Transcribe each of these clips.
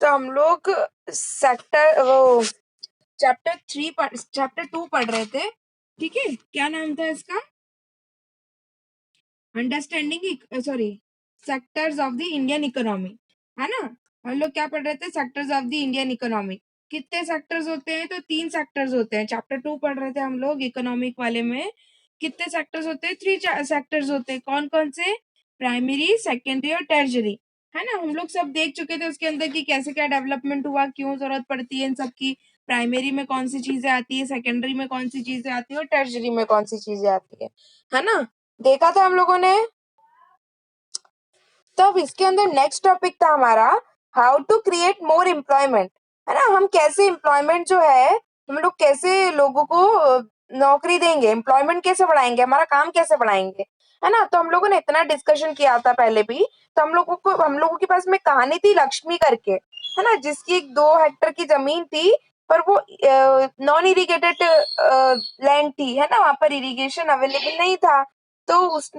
तो हम लोग सेक्टर वो चैप्टर 2 पढ़ रहे थे, ठीक है। क्या नाम था इसका? Understanding sectors of the Indian economy, है ना। हम लोग क्या पढ़ रहे थे? Sectors of the Indian economy. कितने सेक्टर्स होते हैं? तो 3 सेक्टर्स होते हैं। चैप्टर 2 पढ़ रहे थे हम लोग इकोनॉमिक वाले में। कितने सेक्टर्स होते हैं? 3 सेक्टर्स होते हैं। कौन कौन से? प्राइमरी, सेकेंडरी और टर्जरी, है ना। हम लोग सब देख चुके थे उसके अंदर की कैसे क्या डेवलपमेंट हुआ, क्यों जरूरत पड़ती है इन सब की। प्राइमरी में कौन सी चीजें आती है, सेकेंडरी में कौन सी चीजें आती है और टर्जरी में कौन सी चीजें आती है ना। देखा था हम लोगों ने। तो अब इसके अंदर नेक्स्ट टॉपिक था हमारा how to create more employment, है ना। हम कैसे एम्प्लॉयमेंट जो है, हम लोग कैसे लोगों को नौकरी देंगे, एम्प्लॉयमेंट कैसे बढ़ाएंगे, हमारा काम कैसे बढ़ाएंगे, है ना। तो हम लोगों ने इतना डिस्कशन किया था पहले भी। तो हम लोगों के पास में कहानी थी लक्ष्मी करके, है ना, जिसकी एक 2 हेक्टर की जमीन थी। पर वो नॉन इरिगेटेड लैंड थी, है ना, वहां पर इरिगेशन अवेलेबल नहीं था। तो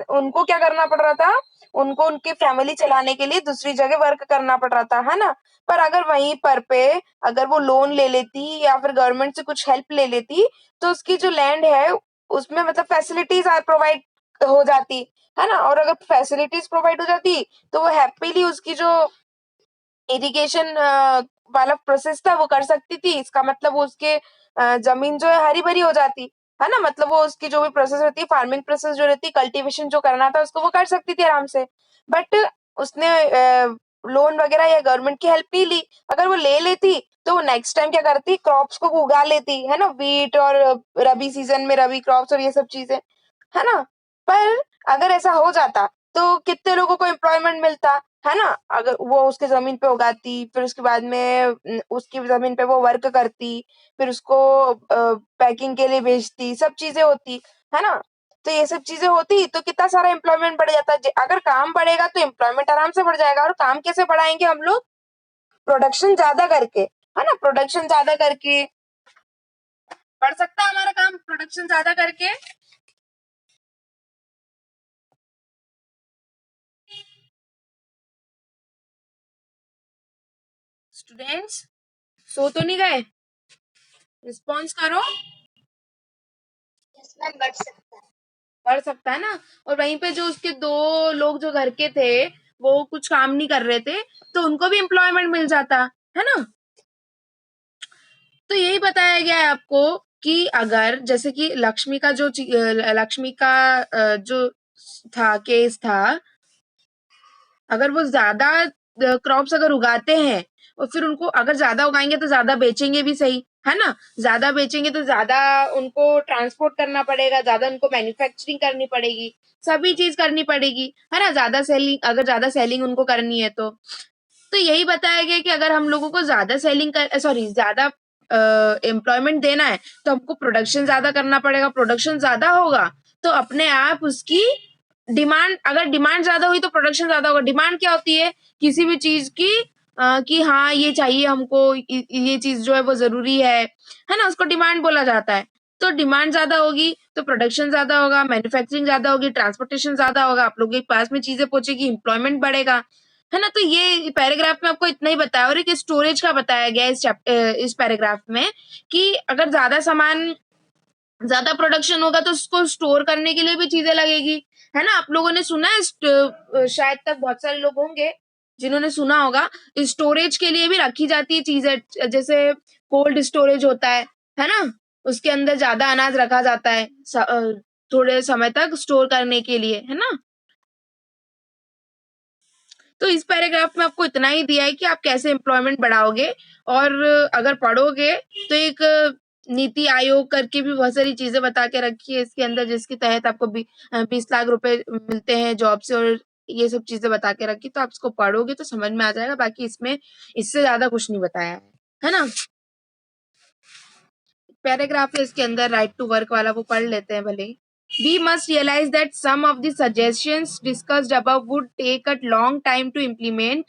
उनको क्या करना पड़ रहा था? उनको उनकी फैमिली चलाने के लिए दूसरी जगह वर्क करना पड़ रहा था, है ना। पर अगर वहीं पर पे अगर वो लोन ले लेती या फिर गवर्नमेंट से कुछ हेल्प ले लेती, तो उसकी जो लैंड है उसमें मतलब फैसिलिटीज प्रोवाइड हो जाती, है ना। और अगर फैसिलिटीज प्रोवाइड हो जाती तो वो हैप्पीली उसकी जो इरिगेशन वाला प्रोसेस था वो कर सकती थी। इसका मतलब वो उसके जमीन जो है हरी भरी हो जाती, है ना। मतलब वो उसकी जो भी प्रोसेस रहती है, फार्मिंग प्रोसेस जो रहती है, कल्टीवेशन जो करना था उसको वो कर सकती थी आराम से। बट उसने लोन वगैरह या गवर्नमेंट की हेल्प नहीं ली। अगर वो ले लेती तो वो नेक्स्ट टाइम क्या करती? क्रॉप्स को उगा लेती, है ना, वीट और रबी सीजन में रबी क्रॉप्स और ये सब चीजें, है ना। पर अगर ऐसा हो जाता तो कितने लोगों को एम्प्लॉयमेंट मिलता, है ना। अगर वो उसके जमीन पे उगाती, फिर उसके बाद में उसकी जमीन पे वो वर्क करती, फिर उसको पैकिंग के लिए बेचती, सब चीजें होती, है ना। तो ये सब चीजें होती तो कितना सारा एम्प्लॉयमेंट बढ़ जाता। अगर काम बढ़ेगा तो एम्प्लॉयमेंट आराम से बढ़ जाएगा। और काम कैसे बढ़ाएंगे हम लोग? प्रोडक्शन ज्यादा करके, है ना। प्रोडक्शन ज्यादा करके बढ़ सकता है हमारा काम, प्रोडक्शन ज्यादा करके। स्टूडेंट्स सो तो नहीं गए? रिस्पॉन्स करो। बढ़ सकता है ना। और वहीं पे जो उसके 2 लोग जो घर के थे वो कुछ काम नहीं कर रहे थे, तो उनको भी एम्प्लॉयमेंट मिल जाता, है ना। तो यही बताया गया है आपको कि अगर जैसे कि लक्ष्मी का जो था केस था, अगर वो ज्यादा क्रॉप्स अगर उगाते हैं और फिर उनको अगर ज्यादा उगाएंगे तो ज्यादा बेचेंगे भी, सही है ना। ज्यादा बेचेंगे तो ज्यादा उनको ट्रांसपोर्ट करना पड़ेगा, ज्यादा उनको मैन्युफैक्चरिंग करनी पड़ेगी, सभी चीज करनी पड़ेगी, है ना। ज्यादा सेलिंग उनको करनी है तो यही बताया गया कि अगर हम लोगों को ज्यादा एम्प्लॉयमेंट देना है तो हमको प्रोडक्शन ज्यादा करना पड़ेगा। प्रोडक्शन ज्यादा होगा तो अपने आप उसकी डिमांड, अगर डिमांड ज्यादा हुई तो प्रोडक्शन ज्यादा होगा। डिमांड क्या होती है किसी भी चीज की? कि हाँ ये चाहिए हमको, ये चीज जो है वो जरूरी है ना, उसको डिमांड बोला जाता है। तो डिमांड ज्यादा होगी तो प्रोडक्शन ज्यादा होगा, मैन्युफैक्चरिंग ज्यादा होगी, ट्रांसपोर्टेशन ज्यादा होगा, आप लोगों के पास में चीजें पहुंचेगी, एम्प्लॉयमेंट बढ़ेगा, है ना। तो ये पैराग्राफ में आपको इतना ही बताया। और एक स्टोरेज का बताया गया इस पैराग्राफ में कि अगर ज्यादा प्रोडक्शन होगा तो उसको स्टोर करने के लिए भी चीजें लगेगी, है ना। आप लोगों ने सुना है शायद तक बहुत सारे लोग होंगे जिन्होंने सुना होगा, स्टोरेज के लिए भी रखी जाती है चीजें, जैसे कोल्ड स्टोरेज होता है ना। उसके अंदर ज्यादा अनाज रखा जाता है थोड़े समय तक स्टोर करने के लिए, है ना। तो इस पैराग्राफ में आपको इतना ही दिया है कि आप कैसे एम्प्लॉयमेंट बढ़ाओगे। और अगर पढ़ोगे तो एक नीति आयोग करके भी बहुत सारी चीजें बता के रखी है इसके अंदर, जिसके तहत आपको 20 लाख रुपए मिलते हैं जॉब से, और ये सब चीजें बता के रखी। तो आप इसको पढ़ोगे तो समझ में आ जाएगा। बाकी इसमें इससे ज्यादा कुछ नहीं बताया है ना। पैराग्राफ है इसके अंदर राइट टू वर्क वाला, वो पढ़ लेते हैं भले। We must realize that some of the suggestions discussed above would take a long time to implement.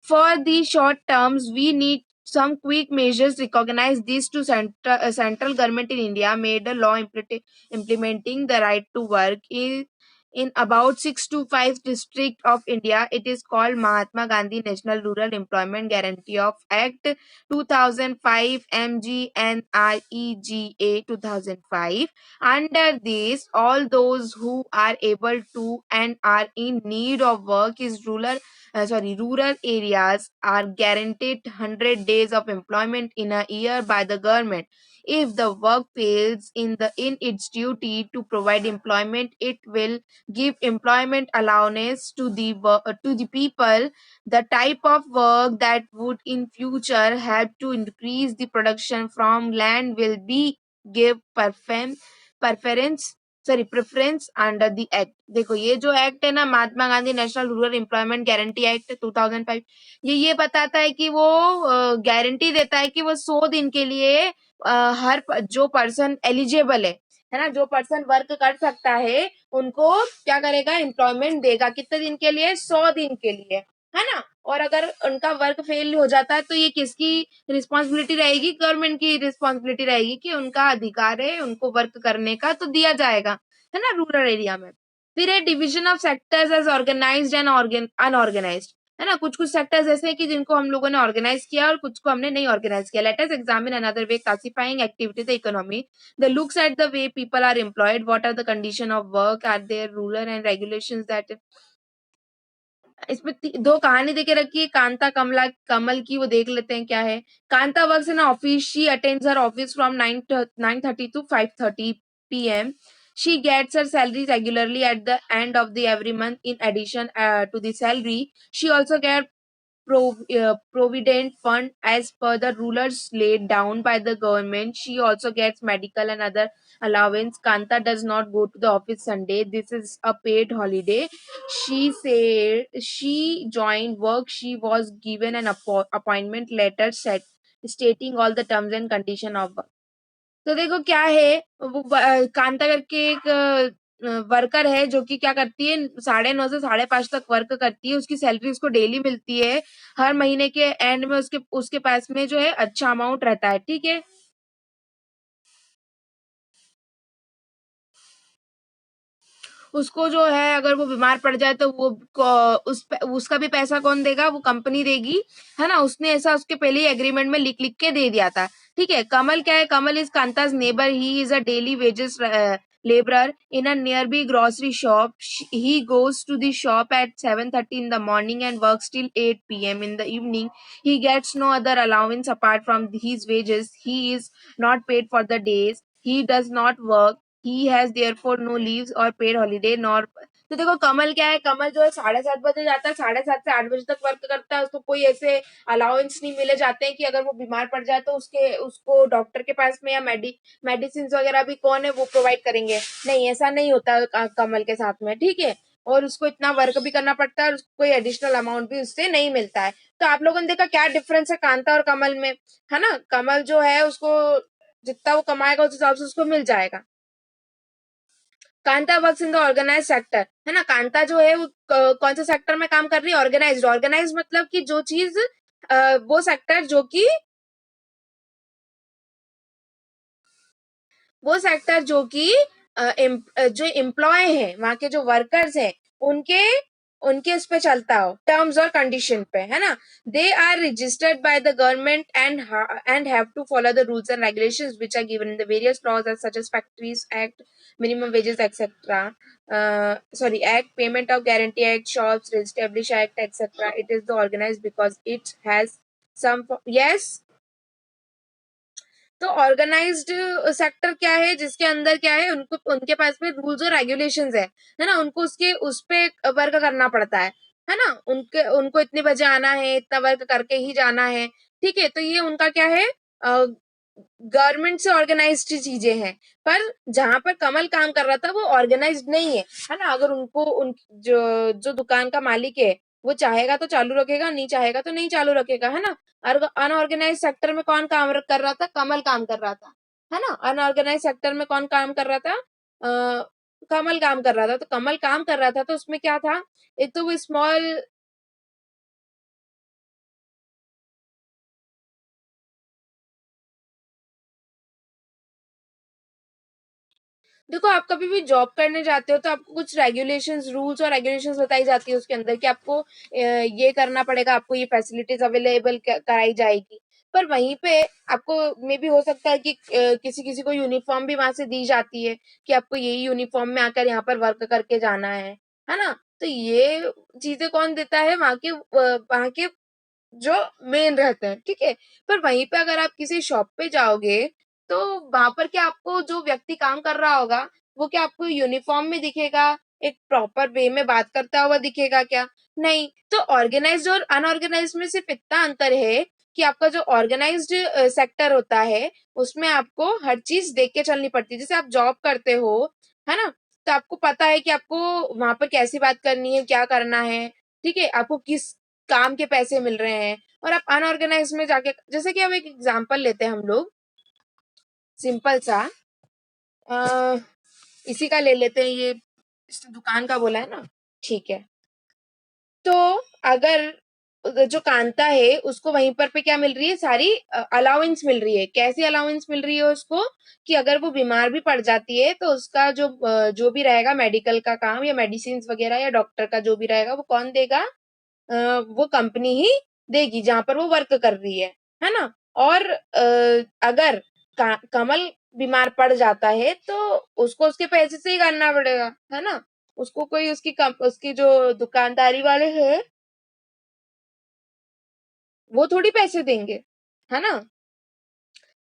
For the short terms, we need some quick measures. Recognize these to central government in India made a law implementing the right to work. in about 6 to 5 district of India. It is called Mahatma Gandhi National Rural Employment Guarantee of Act 2005 MGNREGA 2005. Under this, all those who are able to and are in need of work is rural areas are guaranteed 100 days of employment in a year by the government. If the work fails in its duty to provide employment, it will give employment allowance to the people. The type of work that would in future help to increase the production from land will be give preference preference under the act. देखो ये जो act है ना, Mahatma Gandhi national rural employment guarantee act 2005, ये बताता है कि वो गारंटी देता है कि वो 100 दिन के लिए हर जो पर्सन एलिजिबल है ना, जो पर्सन वर्क कर सकता है, उनको क्या करेगा, एम्प्लॉयमेंट देगा. कितने दिन के लिए? 100 दिन के लिए, है ना. और अगर उनका वर्क फेल हो जाता है तो ये किसकी रिस्पॉन्सिबिलिटी रहेगी? गवर्नमेंट की रिस्पॉन्सिबिलिटी रहेगी कि उनका अधिकार है उनको वर्क करने का, तो दिया जाएगा, है ना, रूरल एरिया में. फिर है division of sectors as organized and unorganized, है ना. कुछ कुछ सेक्टर्स ऐसे हैं कि जिनको हम लोगों ने ऑर्गेनाइज किया और कुछ को हमने नहीं ऑर्गेनाइज किया. Let us examine another way classifying activity the economy. The looks at the way people are employed, what are the condition of work, are there ruler and regulations that. इसमें दो कहानी देके रखी है, कांता कमला कमल की, वो देख लेते हैं क्या है. Kanta works in office. She attends her office from 9:30 to 5:30 p.m. She gets her salary regularly at the end of the every month. In addition to the salary, she also gets provident fund as per the rules laid down by the government. She also gets medical and other allowance. Kanta does not go to the office Sunday. This is a paid holiday. She said she joined work. She was given an appointment letter stating all the terms and condition of work. तो देखो क्या है, वो कांता करके एक worker है जो कि क्या करती है, 9:30 से 5:30 तक वर्क करती है. उसकी सैलरी उसको डेली मिलती है. हर महीने के एंड में उसके उसके पास में जो है अच्छा अमाउंट रहता है. ठीक है. उसको जो है अगर वो बीमार पड़ जाए तो वो उसका भी पैसा कौन देगा? वो कंपनी देगी, है ना. उसने ऐसा उसके पहले ही एग्रीमेंट में लिख लिख के दे दिया था. ठीक है. कमल क्या है? Kamal is Kanta's neighbour. He is a daily wages laborer in a nearby grocery shop. He goes to the shop at 7:30 in the morning and works till 8 p.m. in the evening. He gets no other allowance apart from his wages. He is not paid for the days he does not work. He has therefore no leaves or paid holiday nor. तो देखो कमल क्या है, कमल जो है 7:30 बजे जाता है, 7:30 से 8 बजे तक वर्क करता है. उसको कोई ऐसे अलाउंस नहीं मिले जाते हैं कि अगर वो बीमार पड़ जाए तो उसको डॉक्टर के पास में या मेडिसिन वगैरह भी कौन है वो प्रोवाइड करेंगे. नहीं, ऐसा नहीं होता कमल के साथ में. ठीक है. और उसको इतना वर्क भी करना पड़ता है और उसको कोई एडिशनल अमाउंट भी उससे नहीं मिलता है. तो आप लोगों ने देखा क्या डिफरेंस है कांता और कमल में, है ना. कमल जो है उसको जितना वो कमाएगा उस हिसाब से उसको मिल जाएगा. Kanta works in the organize sector, है ना. कांता जो है वो कौन से सेक्टर में काम कर रही है? ऑर्गेनाइज. ऑर्गेनाइज मतलब कि जो चीज वो सेक्टर जो कि वो सेक्टर जो कि जो एम्प्लॉय है, वहां के जो वर्कर्स हैं, उनके उनके उस पे चलता हो, टर्म्स और कंडीशन पे, है ना. They are registered by the government and have to follow the rules and regulations which are given in the various laws as such as factories act, minimum wages etcetera, sorry, act, payment of guarantee act, shops, establish act, etc. It is the organized because it has some. Yes. तो organised sector क्या है? जिसके अंदर क्या है, उनको उनके पास में रूल्स और रेगुलेशंस है ना. उनको उसके उस पे वर्क करना पड़ता है ना. उनको इतने बजे आना है, इतना वर्क करके ही जाना है. ठीक है. तो ये उनका क्या है, गवर्नमेंट से ऑर्गेनाइज्ड चीजें हैं. पर जहां पर कमल काम कर रहा था वो ऑर्गेनाइज्ड नहीं है ना. अगर उनको जो जो दुकान का मालिक है वो चाहेगा तो चालू रखेगा, नहीं चाहेगा तो नहीं चालू रखेगा, है ना. अनऑर्गेनाइज सेक्टर में कौन काम कर रहा था? कमल काम कर रहा था, है ना. अनऑर्गेनाइज सेक्टर में कौन काम कर रहा था? कमल काम कर रहा था. तो कमल काम कर रहा था तो उसमें क्या था, एक तो वो स्मॉल. देखो, आप कभी भी जॉब करने जाते हो तो आपको कुछ रेगुलेशंस, रूल्स और रेगुलेशंस बताई जाती है उसके अंदर कि आपको ये करना पड़ेगा, आपको ये फैसिलिटीज अवेलेबल कराई जाएगी। पर वहीं पे आपको मे बी हो सकता है कि किसी किसी को यूनिफॉर्म भी वहां से दी जाती है कि आपको यही यूनिफॉर्म में आकर यहाँ पर वर्क करके जाना है ना? तो ये चीजें कौन देता है? वहां के जो मेन रहते हैं, ठीक है। पर वहीं पे अगर आप किसी शॉप पे जाओगे तो वहां पर क्या आपको जो व्यक्ति काम कर रहा होगा वो क्या आपको यूनिफॉर्म में दिखेगा, एक प्रॉपर वे में बात करता हुआ दिखेगा क्या? नहीं। तो ऑर्गेनाइज्ड और अनऑर्गेनाइज्ड में सिर्फ इतना अंतर है कि आपका जो ऑर्गेनाइज्ड सेक्टर होता है उसमें आपको हर चीज देख के चलनी पड़ती है। जैसे आप जॉब करते हो, है ना? तो आपको पता है कि आपको वहां पर कैसी बात करनी है, क्या करना है, ठीक है, आपको किस काम के पैसे मिल रहे हैं। और आप अनऑर्गेनाइज में जाके, जैसे कि अब एक एग्जांपल लेते हैं हम लोग, सिंपल सा, अ, इसी का ले लेते हैं, ये इसने दुकान का बोला है ना, ठीक है। तो अगर जो कांता है उसको वहीं पर पे क्या मिल रही है, सारी अलाउंस मिल रही है। कैसी अलाउंस मिल रही है उसको? कि अगर वो बीमार भी पड़ जाती है तो उसका जो भी रहेगा मेडिकल का काम या मेडिसिन वगैरह या डॉक्टर का जो भी रहेगा वो कौन देगा? वो कंपनी ही देगी जहां पर वो वर्क कर रही है ना? और अगर कमल बीमार पड़ जाता है तो उसको उसके पैसे से ही करना पड़ेगा, है ना? उसको कोई उसकी जो दुकानदारी वाले हैं वो थोड़ी पैसे देंगे, है ना?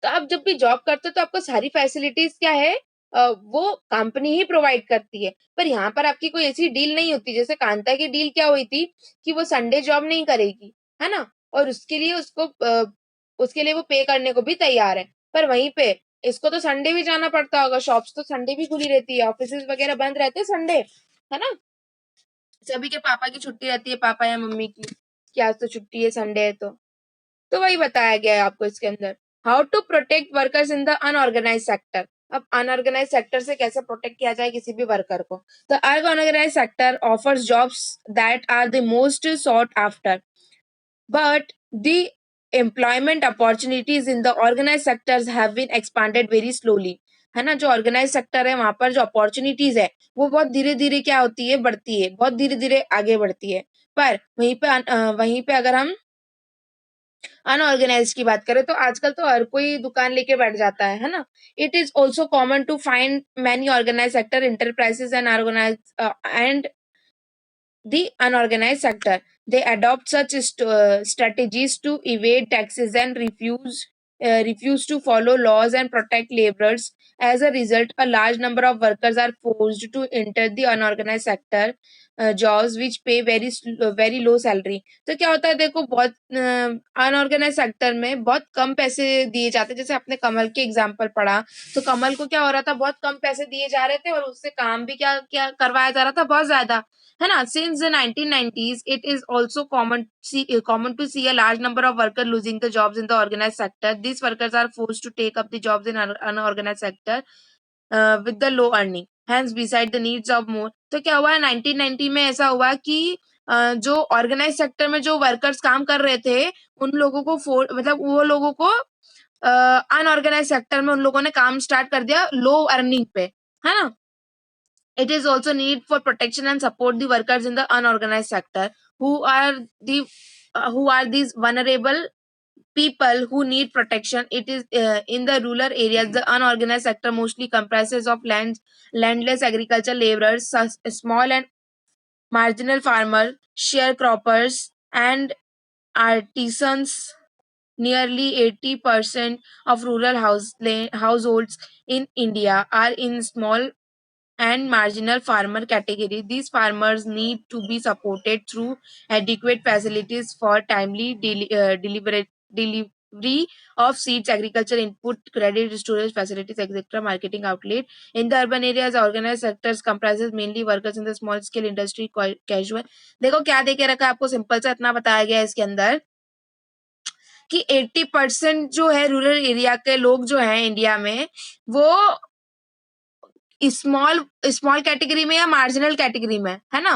तो आप जब भी जॉब करते हो तो आपको सारी फैसिलिटीज क्या है, वो कंपनी ही प्रोवाइड करती है। पर यहाँ पर आपकी कोई ऐसी डील नहीं होती। जैसे कांता की डील क्या हुई थी कि वो संडे जॉब नहीं करेगी, है ना? और उसके लिए वो पे करने को भी तैयार है। पर वहीं पे इसको तो संडे भी जाना पड़ता होगा, शॉप्स तो संडे भी खुली रहती है, ऑफिस वगैरह बंद रहते हैं संडे, है ना? सभी के पापा की छुट्टी रहती है, पापा या मम्मी की, कि आज तो छुट्टी है, संडे है। तो वही बताया गया है आपको इसके अंदर, how to protect workers in the unorganize sector. अब अनऑर्गेनाइज सेक्टर से कैसे प्रोटेक्ट किया जाए किसी भी वर्कर को? तो unorganize sector offers jobs that are the most sought after, but the employment opportunities in the organized sectors have been expanded very slowly, है ना? जो ऑर्गेनाइज सेक्टर है वहां पर जो अपॉर्चुनिटीज है वो बहुत धीरे धीरे क्या होती है, बढ़ती है, बहुत धीरे धीरे आगे बढ़ती है। पर वहीं पे अगर हम अनऑर्गेनाइज की बात करें तो आजकल तो हर कोई दुकान लेके बैठ जाता है ना? It is also common to find many organize sector enterprises and organize and the unorganized sector. They adopt such strategies to evade taxes and refuse to follow laws and protect laborers. As a result, a large number of workers are forced to enter the unorganized sector jobs which pay very low salary. तो क्या होता है, देखो, बहुत unorganised sector में बहुत कम पैसे दिए जाते हैं। जैसे आपने कमल के एग्जाम्पल पढ़ा, तो कमल को क्या हो रहा था, बहुत कम पैसे दिए जा रहे थे और उससे काम भी क्या क्या करवाया जा रहा था, बहुत ज्यादा, है ना? Since the 1990s, it is also common to see a large number of workers losing the jobs in the organized sector. These workers are forced to take up the jobs in unorganized sector with the low earning. Hence, beside the needs of more. तो क्या हुआ 1990 में? ऐसा हुआ कि जो organise sector में जो वर्कर्स काम कर रहे थे उन लोगों को मतलब वो लोगों को अनऑर्गेनाइज सेक्टर में उन लोगों ने काम स्टार्ट कर दिया लो अर्निंग पे, है ना? It is also need for protection and support the workers in the unorganized sector the who are these vulnerable people who need protection. It is in the rural areas. The unorganized sector mostly comprises of landless agricultural laborers, small and marginal farmers, sharecroppers, and artisans. Nearly 80% of rural households in India are in small and marginal farmer category. These farmers need to be supported through adequate facilities for timely delivery of seeds, agriculture input, credit storage facilities, etc., marketing outlet. In the urban areas, organized sectors comprises mainly workers in the small scale industry, casual. देखो क्या देके रखा है आपको, simple सा इतना बताया गया है इसके अंदर कि 80% जो है रूरल एरिया के लोग जो हैं इंडिया में, वो स्मॉल स्मॉल कैटेगरी में या मार्जिनल कैटेगरी में, है ना?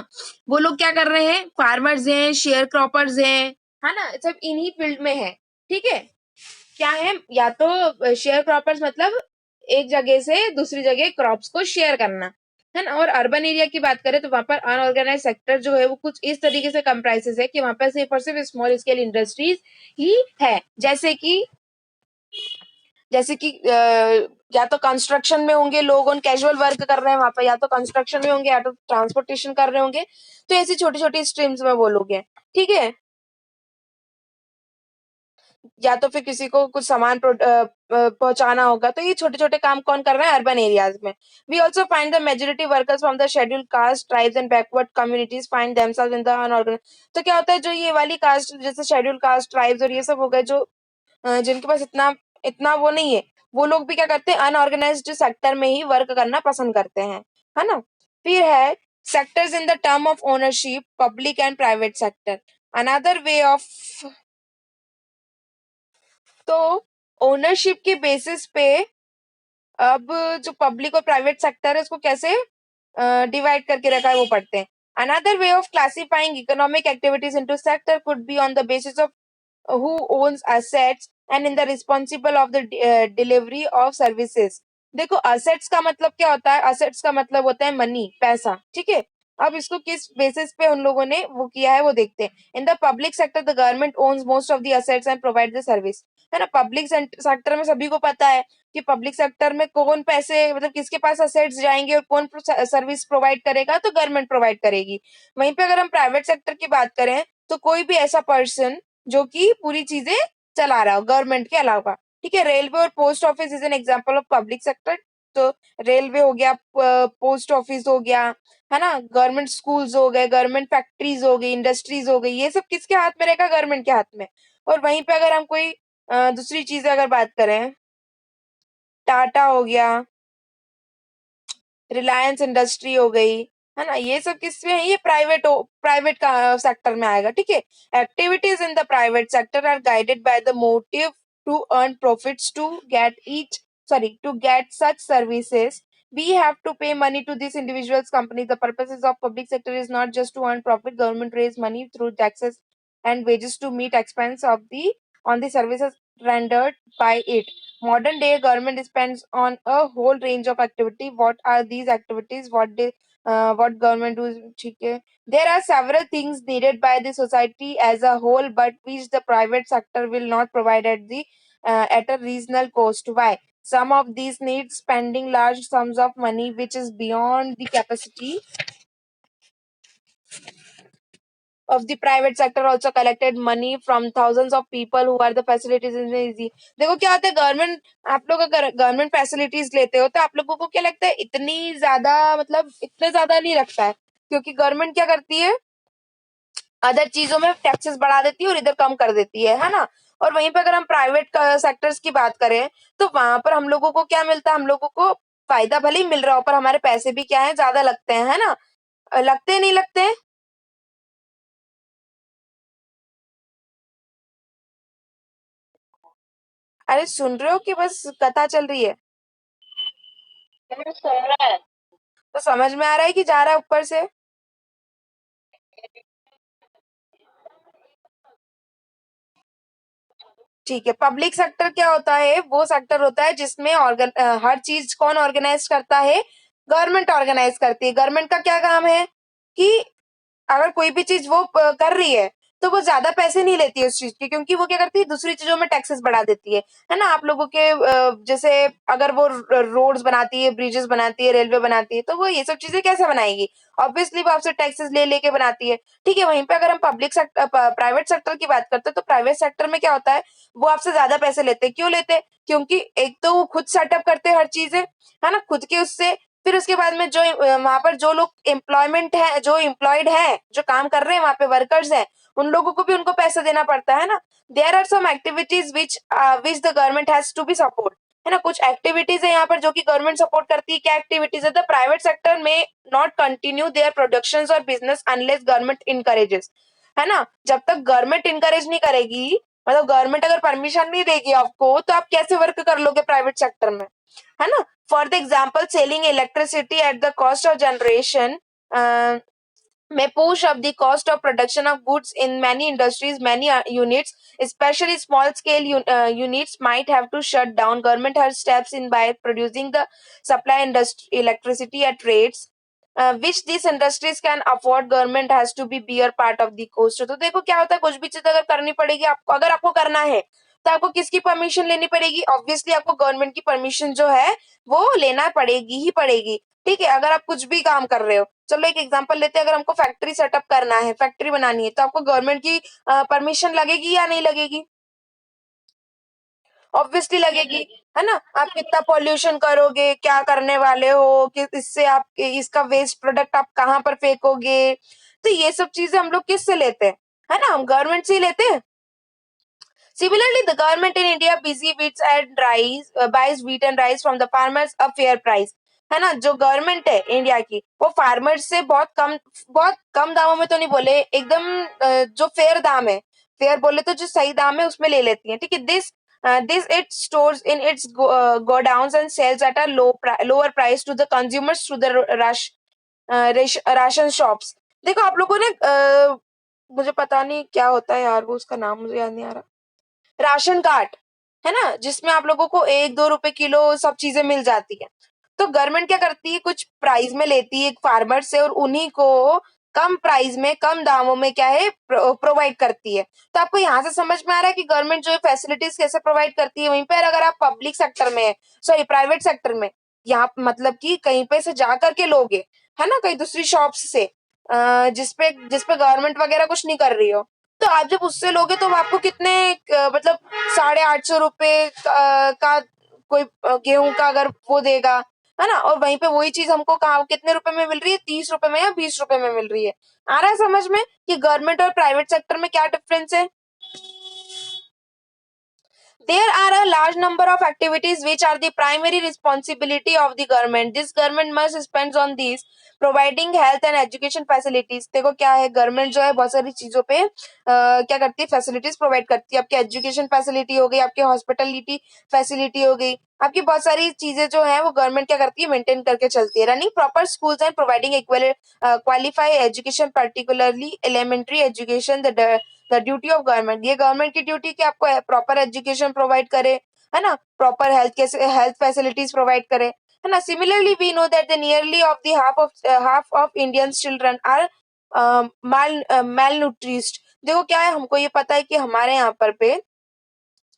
वो लोग क्या कर रहे हैं, फार्मर्स हैं, शेयर क्रॉपर्स हैं, है ना? सब इन्हीं फील्ड में है, ठीक है। क्या है, या तो शेयर क्रॉपर्स मतलब एक जगह से दूसरी जगह क्रॉप्स को शेयर करना, है ना। और अर्बन एरिया की बात करें तो वहां पर अनऑर्गेनाइज सेक्टर जो है वो कुछ इस तरीके से कंप्राइजेस है कि वहां पर सिर्फ और सिर्फ स्मॉल स्केल इंडस्ट्रीज ही है, जैसे कि या तो कंस्ट्रक्शन में होंगे लोग, उन कैजुअल वर्क कर रहे हैं वहां पर, या तो कंस्ट्रक्शन में होंगे या तो ट्रांसपोर्टेशन कर रहे होंगे, तो ऐसी छोटी छोटी स्ट्रीम्स में वो लोग हैं, ठीक है। या तो फिर किसी को कुछ सामान पहुंचाना होगा, तो ये छोटे छोटे काम कौन कर रहा है, अर्बन एरियाज में। We also find the majority workers from the scheduled caste tribes and backward communities find themselves in the unorganize. तो क्या होता है, जो ये वाली कास्ट जैसे शेड्यूल्ड कास्ट ट्राइब्स और ये सब हो गए, जो जिनके पास इतना इतना वो नहीं है, वो लोग भी क्या करते हैं, अनऑर्गेनाइज्ड सेक्टर में ही वर्क करना पसंद करते हैं, है ना। फिर है sectors in the term of ownership, public and private sector. Another way of, तो ओनरशिप के बेसिस पे अब जो पब्लिक और प्राइवेट सेक्टर है उसको कैसे डिवाइड करके रखा है वो पढ़ते हैं। Another way of classifying economic activities into sector could be on the basis of who owns assets and in the responsible of the delivery of services। देखो assets का मतलब क्या होता है, assets का मतलब होता है मनी, पैसा, ठीक है। अब इसको किस बेसिस पे उन लोगों ने वो किया है वो देखते हैं। In the public sector the government owns most of the assets and provide the service, है ना। पब्लिक सेक्टर में सभी को पता है कि पब्लिक सेक्टर में कौन पैसे, मतलब किसके पास असेट्स जाएंगे और कौन सर्विस प्रोवाइड करेगा, तो गवर्नमेंट प्रोवाइड करेगी। वहीं पे अगर हम प्राइवेट सेक्टर की बात करें तो कोई भी ऐसा पर्सन जो कि पूरी चीजें चला रहा हो गवर्नमेंट के अलावा, ठीक है। रेलवे और post office is an example of public sector. तो रेलवे हो गया, पोस्ट ऑफिस हो गया, है ना, गवर्नमेंट स्कूल्स हो गए, गवर्नमेंट फैक्ट्रीज हो गई, इंडस्ट्रीज हो गई, ये सब किसके हाथ में रहेगा, गवर्नमेंट के हाथ में। और वहीं पे अगर हम कोई दूसरी चीजें अगर बात करें, टाटा हो गया, रिलायंस इंडस्ट्री हो गई, है ना, ये सब किसमें है, ये प्राइवेट का सेक्टर में आएगा, ठीक है। Activities in the private sector are guided by the motive to earn profits to get such services. We have to pay money to these individuals companies. The purposes of public sector is not just to earn profit. Government raise money through taxes and wages to meet expense of the on the services rendered by it. Modern day government spends on a whole range of activity. What are these activities, what government do, ठीक है। There are several things needed by the society as a whole but which the private sector will not provide at a reasonable cost. Why? Some of these need spending large sums of money which is beyond the capacity of the private sector. Also collected money from thousands of people who are the facilities in the easy। देखो क्या होता है, government, आप लोग अगर government facilities लेते हो तो आप लोगों को क्या लगता है, इतनी ज्यादा, मतलब इतना ज्यादा नहीं लगता है, क्योंकि गवर्नमेंट क्या करती है, अदर चीजों में टैक्सेस बढ़ा देती है और इधर कम कर देती है ना। और वहीं पे अगर हम प्राइवेट सेक्टर्स की बात करें तो वहां पर हम लोगों को क्या मिलता है, हम लोगों को फायदा भले ही मिल रहा हो पर हमारे पैसे भी क्या है, ज्यादा लगते हैं, है ना। लगते नहीं लगते। अरे सुन रहे हो कि बस कथा चल रही है। सुन रहा है। तो समझ में आ रहा है कि जा रहा है ऊपर से। ठीक है, पब्लिक सेक्टर क्या होता है, वो सेक्टर होता है जिसमें हर चीज कौन ऑर्गेनाइज करता है, गवर्नमेंट ऑर्गेनाइज करती है। गवर्नमेंट का क्या काम है कि अगर कोई भी चीज वो कर रही है तो वो ज्यादा पैसे नहीं लेती है उस चीज के, क्योंकि वो क्या करती है, दूसरी चीजों में टैक्सेस बढ़ा देती है ना। आप लोगों के जैसे अगर वो रोड्स बनाती है, ब्रिजेस बनाती है, रेलवे बनाती है, तो वो ये सब चीजें कैसे बनाएगी, ऑब्वियसली वो आपसे टैक्सेस ले लेके बनाती है, ठीक है। वहीं पे अगर हम पब्लिक सेक्टर प्राइवेट सेक्टर की बात करते हैं तो प्राइवेट सेक्टर में क्या होता है, वो आपसे ज्यादा पैसे लेते हैं। क्यों लेते हैं, क्योंकि एक तो वो खुद सेटअप करते हैं हर चीजें, है ना, खुद के उससे। फिर उसके बाद में जो वहां पर जो लोग एम्प्लॉयमेंट है, जो एम्प्लॉयड है, जो काम कर रहे हैं वहां पे, वर्कर्स हैं, उन लोगों को भी उनको पैसा देना पड़ता है ना। There are some activities which the government has to be support, है ना। कुछ एक्टिविटीज है यहाँ पर जो कि गवर्नमेंट सपोर्ट करती है। क्या एक्टिविटीज है, द प्राइवेट सेक्टर में नॉट कंटिन्यू देयर प्रोडक्शन और बिजनेस अनलेस गवर्नमेंट इनकरेजेस, है ना। जब तक गवर्नमेंट इनकरेज नहीं करेगी, मतलब गवर्नमेंट अगर परमिशन नहीं देगी आपको, तो आप कैसे वर्क कर लोगे प्राइवेट सेक्टर में, है ना। For the example selling electricity at the cost of generation, may push up the cost of production of goods in many industries. Many units, especially small scale units, might have to shut down. Government has steps in by producing the supply industry electricity at rates which these industries can afford. Government has to be bear part of the cost. तो देखो क्या होता है, कुछ भी चीज अगर करनी पड़ेगी आपको, अगर आपको करना है तो आपको किसकी परमिशन लेनी पड़ेगी? ऑब्वियसली आपको गवर्नमेंट की परमिशन जो है वो लेना पड़ेगी ही पड़ेगी। ठीक है, अगर आप कुछ भी काम कर रहे हो, चलो एक एग्जांपल लेते हैं, अगर हमको फैक्ट्री सेटअप करना है, फैक्ट्री बनानी है, तो आपको गवर्नमेंट की परमिशन लगेगी या नहीं लगेगी? ऑब्वियसली लगेगी, है ना? आप कितना पॉल्यूशन करोगे, क्या करने वाले हो, कि इससे आप इसका वेस्ट प्रोडक्ट आप कहाँ पर फेंकोगे? तो ये सब चीजें हम लोग किससे लेते हैं? है ना, हम गवर्नमेंट से ही लेते हैं। Similarly, the government in India busy wheat and rice buys wheat and rice from the farmers a fair price। है ना, जो गवर्नमेंट है इंडिया की वो फार्मर्स से बहुत कम दामों में तो नहीं बोले, एकदम जो फेयर दाम है, फेयर बोले तो जो सही दाम है उसमें ले लेती है। ठीक है, this it stores in its godowns and sells at a lower price to the consumers through the ration shops. देखो आप लोगों ने मुझे पता नहीं क्या होता है यार, वो उसका नाम मुझे याद नहीं आ रहा, राशन कार्ड, है ना, जिसमें आप लोगों को 1-2 रुपए किलो सब चीजें मिल जाती है। तो गवर्नमेंट क्या करती है, कुछ प्राइस में लेती है फार्मर से और उन्हीं को कम प्राइस में कम दामों में क्या है प्रोवाइड करती है। तो आपको यहाँ से समझ में आ रहा है कि गवर्नमेंट जो है फैसिलिटीज कैसे प्रोवाइड करती है। वहीं पर अगर आप पब्लिक सेक्टर में, सॉरी प्राइवेट सेक्टर में, यहाँ मतलब कि कहीं पे से जा करके लोगे, है ना, कहीं दूसरी शॉप से जिसपे गवर्नमेंट वगैरह कुछ नहीं कर रही हो, तो आप जब उससे लोगे तो आपको कितने मतलब 850 रुपए का कोई गेहूं का अगर वो देगा, है ना, और वहीं पे वही चीज हमको कहाँ कितने रुपए में मिल रही है, 30 रुपए में या 20 रुपए में मिल रही है। आ रहा है समझ में कि गवर्नमेंट और प्राइवेट सेक्टर में क्या डिफरेंस है? There are a large number of activities which are the primary responsibility of the government. This government must spend on these, providing health and education facilities। देखो क्या है, गवर्नमेंट जो है बहुत सारी चीजों पे क्या करती है, फैसिलिटीज प्रोवाइड करती है। आपकी एजुकेशन फैसिलिटी हो गई, आपकी हॉस्पिटलिटी फैसिलिटी हो गई, आपकी बहुत सारी चीजें जो है वो गवर्नमेंट क्या करती है, मेंटेन करके चलती है। Running proper schools and providing equal qualify education, particularly elementary education, the duty of government. ये गवर्नमेंट की ड्यूटी कि आपको प्रॉपर एजुकेशन प्रोवाइड करे, है ना, प्रॉपर हेल्थ फैसिलिटीज प्रोवाइड करे, है ना। Similarly we know that the nearly of the half of Indian children are malnourished. देखो क्या है, हमको ये पता है कि हमारे यहाँ पर पे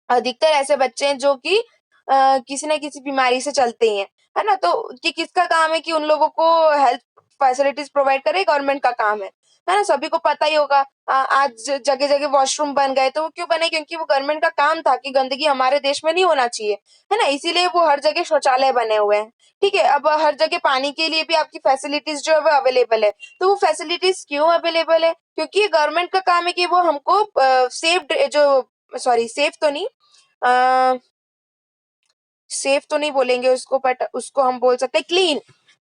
अधिकतर ऐसे बच्चे हैं जो कि किसी न किसी बीमारी से चलते ही हैं, है ना। तो कि किसका काम है कि उन लोगों को हेल्थ फैसिलिटीज प्रोवाइड करे, गवर्नमेंट का काम है ना। सभी को पता ही होगा आज जगह जगह वॉशरूम बन गए, तो वो क्यों बने? क्योंकि वो गवर्नमेंट का काम था कि गंदगी हमारे देश में नहीं होना चाहिए, है ना, इसीलिए वो हर जगह शौचालय बने हुए हैं। ठीक है, अब हर जगह पानी के लिए भी आपकी फैसिलिटीज जो है वो अवेलेबल है। तो वो फैसिलिटीज क्यों अवेलेबल है? क्योंकि ये गवर्नमेंट का काम है कि वो हमको सेफ जो, सॉरी सेफ तो नहीं, सेफ तो नहीं बोलेंगे उसको, बट उसको हम बोल सकते हैं क्लीन।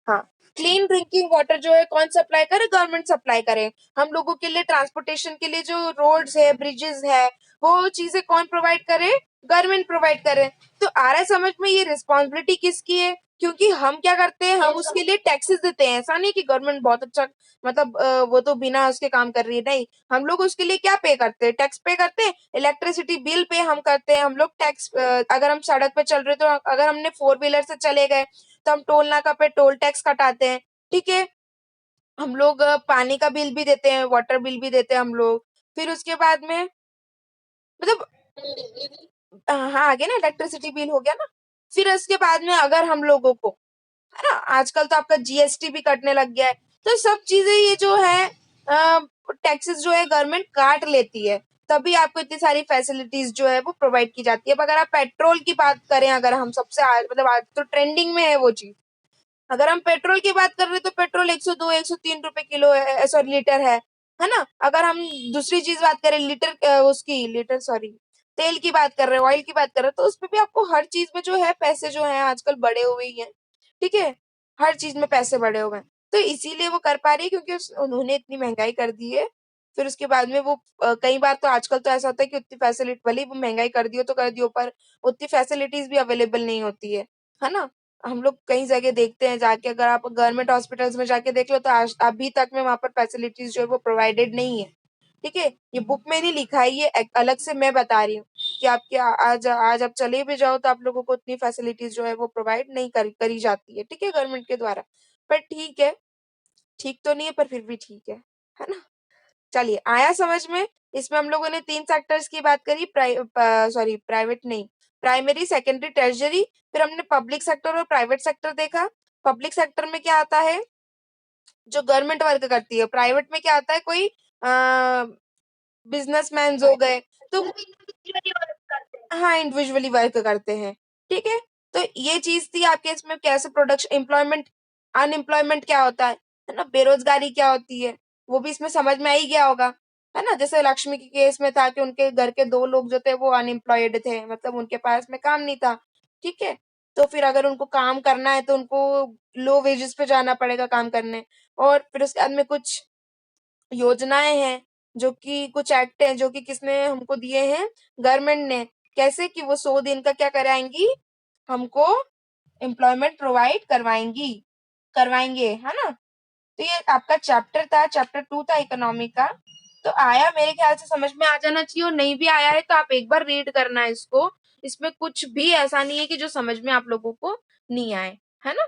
हाँ, क्लीन ड्रिंकिंग वाटर जो है कौन सप्लाई करे? गवर्नमेंट सप्लाई करे। हम लोगों के लिए ट्रांसपोर्टेशन के लिए जो रोड्स है, ब्रिजेस है, वो चीजें कौन प्रोवाइड करे? गवर्नमेंट प्रोवाइड करे। तो आ रहा है समझ में, ये रिस्पॉन्सिबिलिटी किसकी है? क्योंकि हम क्या करते हैं, हम उसके लिए टैक्सेस देते हैं। ऐसा नहीं कि गवर्नमेंट बहुत अच्छा, मतलब वो तो बिना उसके काम कर रही है, नहीं, हम लोग उसके लिए क्या पे करते हैं, टैक्स पे करते हैं। इलेक्ट्रिसिटी बिल पे हम करते हैं, हम लोग टैक्स, अगर हम सड़क पे चल रहे तो अगर हमने फोर व्हीलर से चले गए तो हम टोल नाका पे टोल टैक्स कटाते हैं। ठीक है, हम लोग पानी का बिल भी देते हैं, वाटर बिल भी देते हैं हम लोग। फिर उसके बाद में मतलब हाँ, आगे ना इलेक्ट्रिसिटी बिल हो गया ना। फिर उसके बाद में अगर हम लोगों को, है ना, आजकल तो आपका जीएसटी भी कटने लग गया है। तो सब चीजें ये जो है टैक्सेस जो है गवर्नमेंट काट लेती है, तभी आपको इतनी सारी फैसिलिटीज जो है वो प्रोवाइड की जाती है। अब अगर आप पेट्रोल की बात करें, अगर हम सबसे मतलब आज तो ट्रेंडिंग में है वो चीज, अगर हम पेट्रोल की बात कर रहे हैं तो पेट्रोल 102 103 रुपए किलो है, सॉरी लीटर है ना। अगर हम दूसरी चीज बात करें, उसकी लीटर, सॉरी तेल की बात कर रहे हैं, ऑयल की बात कर रहे हैं, तो उसपे भी आपको हर चीज में जो है पैसे जो है आजकल बढ़े हुए ही हैं। ठीक है, हर चीज में पैसे बढ़े हुए हैं। तो इसीलिए वो कर पा रही है क्योंकि उन्होंने इतनी महंगाई कर दी है। फिर उसके बाद में वो कई बार तो आजकल तो ऐसा होता है कि उतनी फैसिलिटी, भले ही वो महंगाई कर दी हो तो कर दी हो, पर उतनी फैसिलिटीज भी अवेलेबल नहीं होती है ना। हम लोग कई जगह देखते हैं जाके, अगर आप गवर्नमेंट हॉस्पिटल्स में जाके देख लो तो आज अभी तक में वहां पर फैसिलिटीज जो है वो प्रोवाइडेड नहीं है। ठीक है, ये बुक में नहीं लिखा है, ये अलग से मैं बता रही हूँ कि आपके आज आज आप चले भी जाओ तो आप लोगों को उतनी फैसिलिटीज जो है वो प्रोवाइड नहीं करी जाती है, ठीक है, गवर्नमेंट के द्वारा। पर ठीक है, ठीक तो नहीं है पर फिर भी ठीक है ना। चलिए, आया समझ में। इसमें हम लोगों ने 3 सेक्टर्स की बात करी, सॉरी प्राइवेट नहीं, प्राइमरी, सेकेंडरी, टर्शियरी। फिर हमने पब्लिक सेक्टर और प्राइवेट सेक्टर देखा। पब्लिक सेक्टर में क्या आता है, जो गवर्नमेंट वर्क करती है। प्राइवेट में क्या आता है, कोई बिजनेसमैन हो गए तो हाँ, इंडिविजुअली वर्क करते हैं। ठीक है, तो ये चीज थी आपके इसमें कैसे प्रोडक्शन, एम्प्लॉयमेंट, अनएम्प्लॉयमेंट क्या होता है ना, बेरोजगारी क्या होती है, वो भी इसमें समझ में आ ही गया होगा, है ना। जैसे लक्ष्मी के केस में था कि उनके घर के 2 लोग जो थे वो अनएम्प्लॉयड थे, मतलब उनके पास में काम नहीं था। ठीक है, तो फिर अगर उनको काम करना है तो उनको लो वेजेस पे जाना पड़ेगा काम करने। और फिर उसके बाद में कुछ योजनाएं हैं, जो कि कुछ एक्ट हैं जो कि किसने हमको दिए हैं, गवर्नमेंट ने। कैसे कि वो 100 दिन का क्या कराएंगी, हमको एम्प्लॉयमेंट प्रोवाइड करवाएंगे, है ना। तो ये आपका चैप्टर था, चैप्टर 2 था इकोनॉमी का। तो आया, मेरे ख्याल से समझ में आ जाना चाहिए, और नहीं भी आया है तो आप एक बार रीड करना है इसको। इसमें कुछ भी ऐसा नहीं है कि जो समझ में आप लोगों को नहीं आए, है ना।